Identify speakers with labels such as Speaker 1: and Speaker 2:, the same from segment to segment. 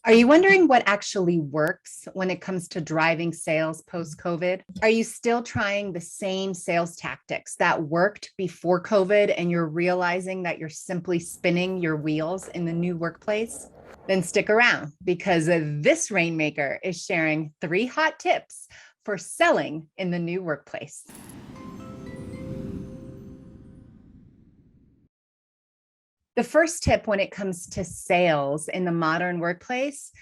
Speaker 1: Are you wondering what actually works when it comes to driving sales post-COVID? Are you still trying the same sales tactics that worked before COVID and you're realizing that you're simply spinning your wheels in the new workplace? Then stick around because this Rainmaker is sharing 3 hot tips for selling in the new workplace. The first tip when it comes to sales in the modern workplace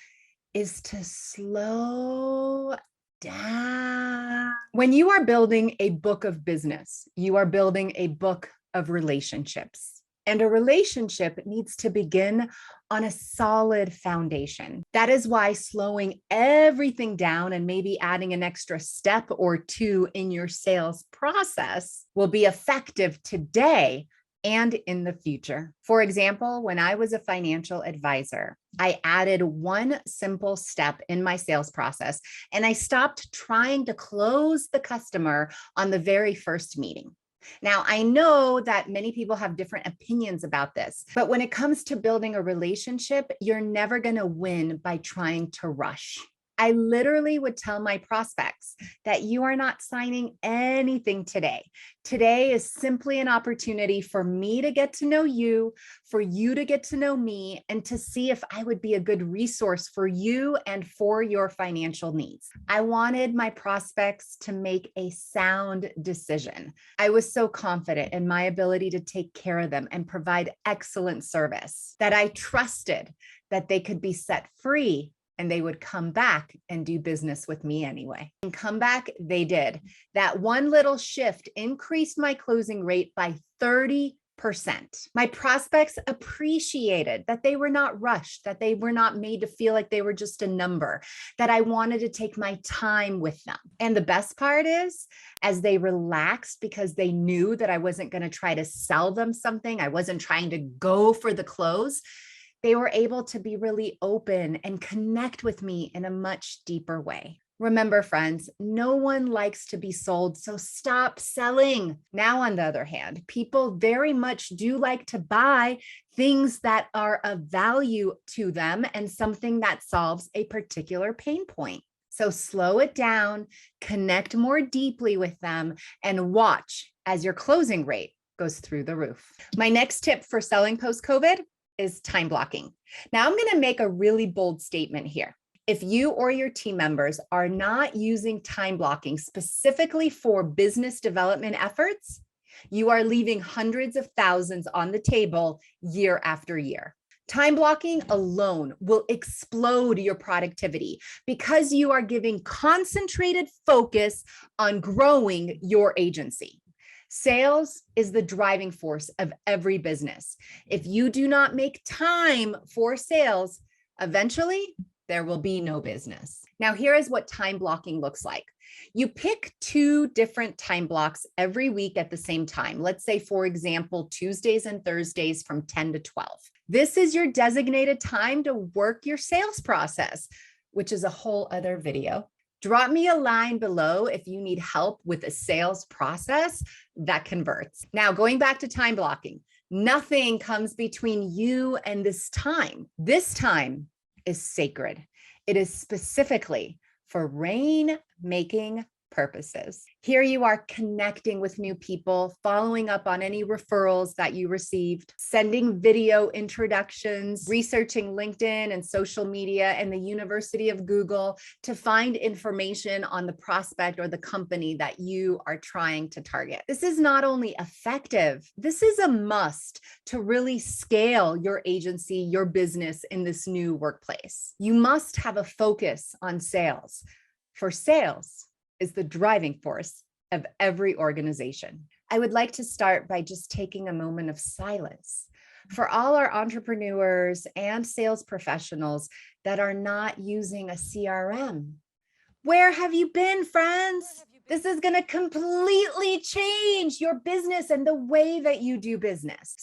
Speaker 1: is to slow down. When you are building a book of business, you are building a book of relationships. And a relationship needs to begin on a solid foundation. That is why slowing everything down and maybe adding an extra step or 2 in your sales process will be effective today and in the future. For example, when I was a financial advisor, I added 1 simple step in my sales process, and I stopped trying to close the customer on the very first meeting. Now, I know that many people have different opinions about this, but when it comes to building a relationship, you're never going to win by trying to rush. I literally would tell my prospects that you are not signing anything today. Today is simply an opportunity for me to get to know you, for you to get to know me, and to see if I would be a good resource for you and for your financial needs. I wanted my prospects to make a sound decision. I was so confident in my ability to take care of them and provide excellent service that I trusted that they could be set free and they would come back and do business with me anyway. And come back, they did. That one little shift increased my closing rate by 30%. My prospects appreciated that they were not rushed, that they were not made to feel like they were just a number, that I wanted to take my time with them. And the best part is, as they relaxed because they knew that I wasn't going to try to sell them something, I wasn't trying to go for the close, they were able to be really open and connect with me in a much deeper way. Remember, friends, no one likes to be sold, so stop selling. Now, on the other hand, people very much do like to buy things that are of value to them and something that solves a particular pain point. So slow it down, connect more deeply with them, and watch as your closing rate goes through the roof. My next tip for selling post-COVID is time blocking. Now, I'm going to make a really bold statement here. If you or your team members are not using time blocking specifically for business development efforts, you are leaving hundreds of thousands on the table year after year. Time blocking alone will explode your productivity because you are giving concentrated focus on growing your agency. Sales is the driving force of every business. If you do not make time for sales, eventually there will be no business. Now, here is what time blocking looks like. You pick 2 different time blocks every week at the same time. Let's say, for example, Tuesdays and Thursdays from 10 to 12. This is your designated time to work your sales process, which is a whole other video. Drop me a line below if you need help with a sales process that converts. Now, going back to time blocking, nothing comes between you and this time. This time is sacred. It is specifically for rain-making purposes. Here you are connecting with new people, following up on any referrals that you received, sending video introductions, researching LinkedIn and social media and the University of Google to find information on the prospect or the company that you are trying to target. This is not only effective, this is a must to really scale your agency, your business in this new workplace. You must have a focus on sales. For sales is the driving force of every organization. I would like to start by just taking a moment of silence for all our entrepreneurs and sales professionals that are not using a CRM. Where have you been, friends? This is going to completely change your business and the way that you do business.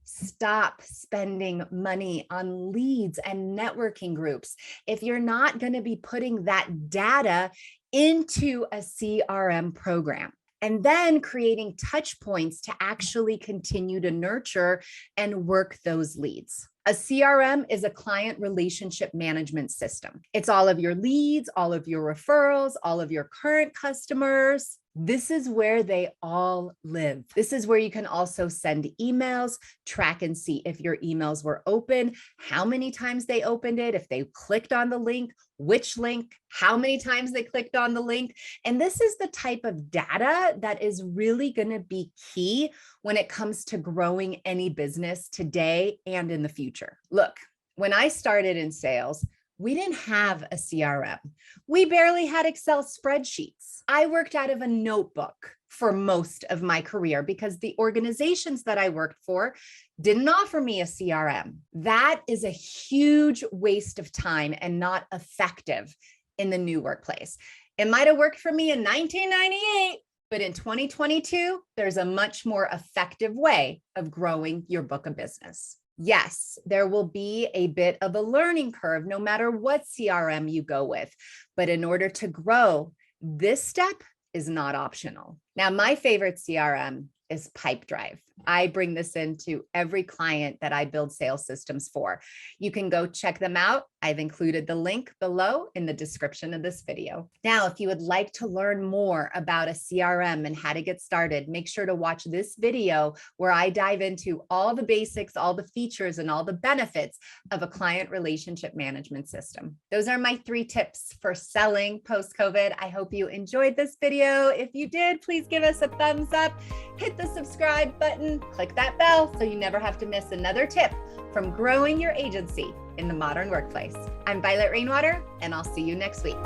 Speaker 1: Stop spending money on leads and networking groups if you're not going to be putting that data into a CRM program. and then creating touch points to actually continue to nurture and work those leads. A CRM is a client relationship management system. It's all of your leads, all of your referrals, all of your current customers. This is where they all live. This is where you can also send emails, track and see if your emails were open, how many times they opened it, if they clicked on the link, which link, how many times they clicked on the link. And this is the type of data that is really going to be key when it comes to growing any business today and in the future. Look, when I started in sales, we didn't have a CRM. We barely had Excel spreadsheets. I worked out of a notebook for most of my career because the organizations that I worked for didn't offer me a CRM. That is a huge waste of time and not effective in the new workplace. It might have worked for me in 1998, but in 2022, there's a much more effective way of growing your book of business. Yes, there will be a bit of a learning curve no matter what CRM you go with, but in order to grow, this step is not optional. Now, my favorite CRM is Pipedrive. I bring this into every client that I build sales systems for. You can go check them out. I've included the link below in the description of this video. Now, if you would like to learn more about a CRM and how to get started, make sure to watch this video where I dive into all the basics, all the features, and all the benefits of a client relationship management system. Those are my 3 tips for selling post-COVID. I hope you enjoyed this video. If you did, please give us a thumbs up, hit the subscribe button, click that bell so you never have to miss another tip from growing your agency in the modern workplace. I'm Violet Rainwater, and I'll see you next week.